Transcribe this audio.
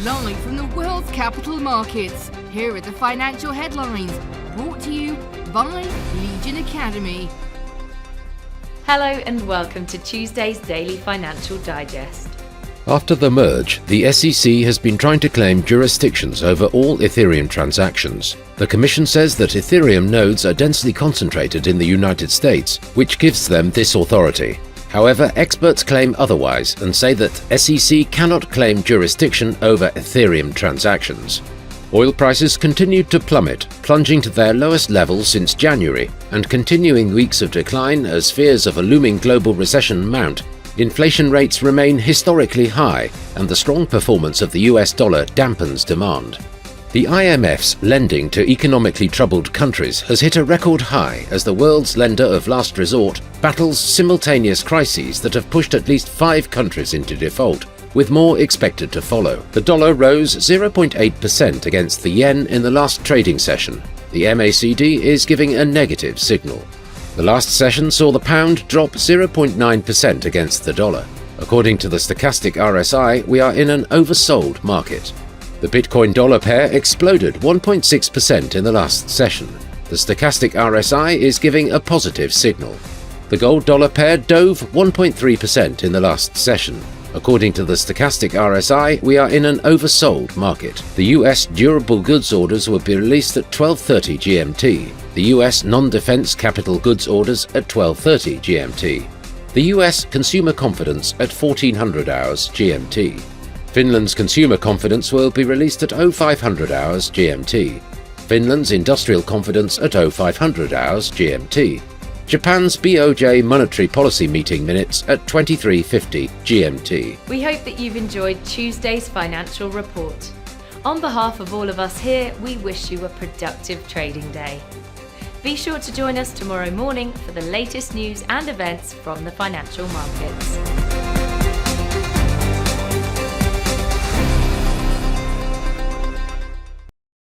Live from the world's capital markets, here are the financial headlines, brought to you by Legion Academy. Hello and welcome to Tuesday's Daily Financial Digest. After the merge, the SEC has been trying to claim jurisdictions over all Ethereum transactions. The Commission says that Ethereum nodes are densely concentrated in the United States, which gives them this authority. However, experts claim otherwise and say that SEC cannot claim jurisdiction over Ethereum transactions. Oil prices continued to plummet, plunging to their lowest level since January, and continuing weeks of decline as fears of a looming global recession mount. Inflation rates remain historically high, and the strong performance of the US dollar dampens demand. The IMF's lending to economically troubled countries has hit a record high as the world's lender of last resort battles simultaneous crises that have pushed at least 5 countries into default, with more expected to follow. The dollar rose 0.8% against the yen in the last trading session. The MACD is giving a negative signal. The last session saw the pound drop 0.9% against the dollar. According to the stochastic RSI, we are in an oversold market. The Bitcoin dollar pair exploded 1.6% in the last session. The stochastic RSI is giving a positive signal. The gold dollar pair dove 1.3% in the last session. According to the stochastic RSI, we are in an oversold market. The US durable goods orders will be released at 12:30 GMT. The US non-defense capital goods orders at 12:30 GMT. The US consumer confidence at 1400 hours GMT. Finland's consumer confidence will be released at 0500 hours GMT. Finland's industrial confidence at 0500 hours GMT. Japan's BOJ monetary policy meeting minutes at 23:50 GMT. We hope that you've enjoyed Tuesday's financial report. On behalf of all of us here, we wish you a productive trading day. Be sure to join us tomorrow morning for the latest news and events from the financial markets.